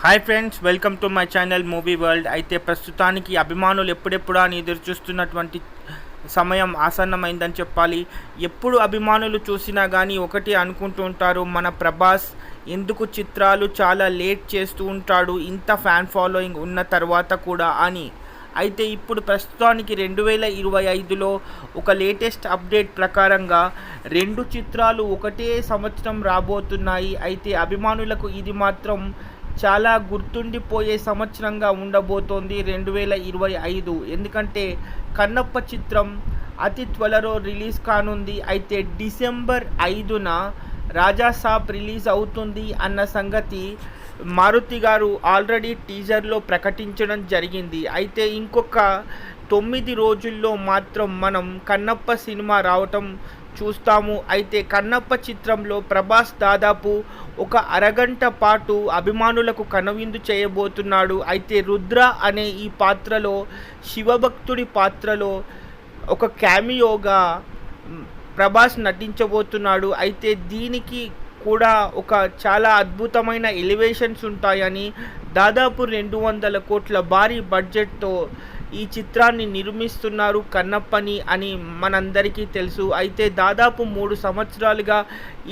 Hi friends, welcome to my channel movie world. అయితే ప్రస్తుతానికి అభిమానులు ఎప్పుడెప్పుడా అని ఎదురు చూస్తున్నటువంటి సమయం ఆసన్నమైందని చెప్పాలి. ఎప్పుడు అభిమానులు చూసినా కానీ ఒకటి అనుకుంటూ ఉంటారు, మన ప్రభాస్ ఎందుకు చిత్రాలు చాలా లేట్ చేస్తూ ఉంటాడు ఇంత ఫ్యాన్ ఫాలోయింగ్ ఉన్న తర్వాత కూడా అని. అయితే ఇప్పుడు ప్రస్తుతానికి 2025లో ఒక లేటెస్ట్ అప్డేట్ ప్రకారంగా 2 చిత్రాలు ఒకటే సంవత్సరం రాబోతున్నాయి. అయితే అభిమానులకు ఇది మాత్రం చాలా గుర్తుండిపోయే సంవత్సరంగా ఉండబోతోంది 2025. ఎందుకంటే కన్నప్ప చిత్రం అతి త్వరలో రిలీజ్ కానుంది. అయితే డిసెంబర్ 5న రాజాసాబ్ రిలీజ్ అవుతుంది అన్న సంగతి మారుతి గారు ఆల్రెడీ టీజర్లో ప్రకటించడం జరిగింది. అయితే ఇంకొక 9 రోజుల్లో మాత్రం మనం కన్నప్ప సినిమా రావటం చూస్తాము. అయితే కన్నప్ప చిత్రంలో ప్రభాస్ దాదాపు ఒక అరగంట పాటు అభిమానులకు కనువిందు చేయబోతున్నాడు. అయితే రుద్ర అనే ఈ పాత్రలో, శివభక్తుడి పాత్రలో ఒక క్యామియోగా ప్రభాస్ నటించబోతున్నాడు. అయితే దీనికి కూడా ఒక చాలా అద్భుతమైన ఎలివేషన్స్ ఉంటాయని, దాదాపు 200 కోట్ల భారీ బడ్జెట్తో ఈ చిత్రాన్ని నిర్మిస్తున్నారు కన్నప్పని అని మనందరికీ తెలుసు. అయితే దాదాపు 3 సంవత్సరాలుగా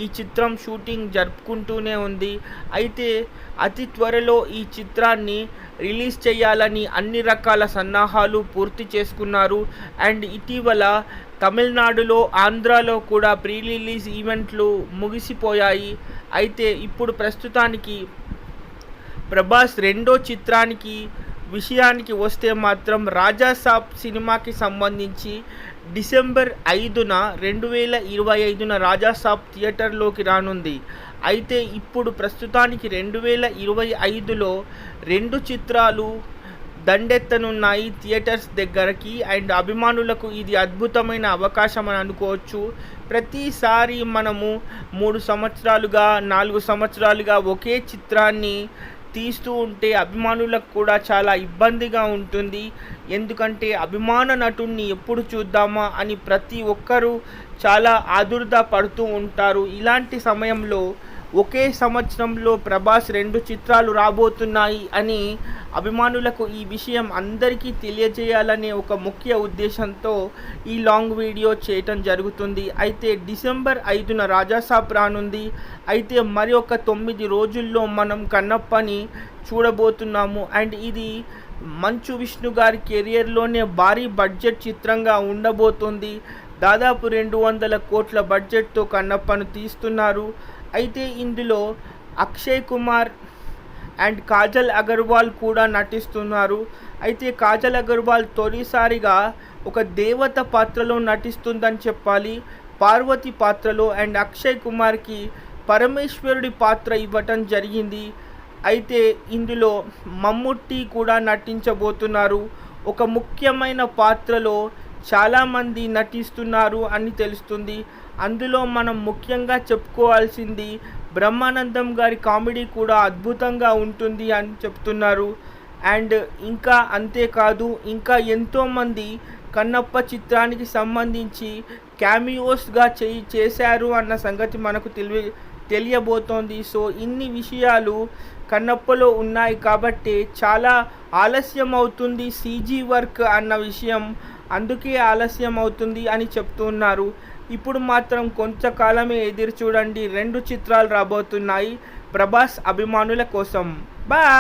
ఈ చిత్రం షూటింగ్ జరుపుకుంటూనే ఉంది. అయితే అతి త్వరలో ఈ చిత్రాన్ని రిలీజ్ చేయాలని అన్ని రకాల సన్నాహాలు పూర్తి చేసుకున్నారు. అండ్ ఇటీవల తమిళనాడులో, ఆంధ్రాలో కూడా ప్రీ రిలీజ్ ఈవెంట్లు ముగిసిపోయాయి. అయితే ఇప్పుడు ప్రస్తుతానికి ప్రభాస్ రెండో చిత్రానికి విషయానికి వస్తే మాత్రం రాజాసాబ్ సినిమాకి సంబంధించి డిసెంబర్ 5న 2025న రాజాసాబ్ థియేటర్లోకి రానుంది. అయితే ఇప్పుడు ప్రస్తుతానికి 2025లో 2 చిత్రాలు దండెత్తనున్నాయి థియేటర్స్ దగ్గరకి. అండ్ అభిమానులకు ఇది అద్భుతమైన అవకాశం అని అనుకోవచ్చు. ప్రతిసారి మనము 3 సంవత్సరాలుగా 4 సంవత్సరాలుగా ఒకే చిత్రాన్ని తీస్తూ ఉంటే అభిమానులకు కూడా చాలా ఇబ్బందిగా ఉంటుంది. ఎందుకంటే అభిమాన నటుడిని ఎప్పుడు చూద్దామా అని ప్రతి ఒక్కరూ చాలా ఆదుర్ద పడుతూ ఉంటారు. ఇలాంటి సమయంలో ఒకే సంవత్సరంలో ప్రభాస్ 2 చిత్రాలు రాబోతున్నాయి అని అభిమానులకు ఈ విషయం అందరికీ తెలియజేయాలనే ఒక ముఖ్య ఉద్దేశంతో ఈ లాంగ్ వీడియో చేయటం జరుగుతుంది. అయితే డిసెంబర్ 5న రాజాసాబ్ రానుంది. అయితే మరి ఒక 9 రోజుల్లో మనం కన్నప్పని చూడబోతున్నాము. అండ్ ఇది మంచు విష్ణు గారి కెరియర్లోనే భారీ బడ్జెట్ చిత్రంగా ఉండబోతుంది. దాదాపు 200 కోట్ల బడ్జెట్తో కన్నప్పను తీస్తున్నారు. అయితే ఇందులో అక్షయ్ కుమార్ అండ్ కాజల్ అగర్వాల్ కూడా నటిస్తున్నారు. అయితే కాజల్ అగర్వాల్ తొలిసారిగా ఒక దేవత పాత్రలో నటిస్తుందని చెప్పాలి, పార్వతి పాత్రలో. అండ్ అక్షయ్ కుమార్కి పరమేశ్వరుడి పాత్ర ఇవ్వటం జరిగింది. అయితే ఇందులో మమ్ముట్టి కూడా నటించబోతున్నారు. ఒక ముఖ్యమైన పాత్రలో చాలామంది నటిస్తున్నారు అని తెలుస్తుంది. అందులో మనం ముఖ్యంగా చెప్పుకోవాల్సింది బ్రహ్మానందం గారి కామెడీ కూడా అద్భుతంగా ఉంటుంది అని చెప్తున్నారు. అండ్ ఇంకా అంతేకాదు, ఇంకా ఎంతోమంది కన్నప్ప చిత్రానికి సంబంధించి క్యామియోస్గా చేశారు అన్న సంగతి మనకు తెలియబోతోంది. సో ఇన్ని విషయాలు కన్నప్పలో ఉన్నాయి కాబట్టి చాలా ఆలస్యం అవుతుంది CG వర్క్ అన్న విషయం, అందుకే ఆలస్యం అవుతుంది అని చెప్తున్నారు. ఇప్పుడు మాత్రం కొంతకాలమే ఎదురు చూడండి, 2 చిత్రాలు రాబోతున్నాయి ప్రభాస్ అభిమానుల కోసం. బాయ్.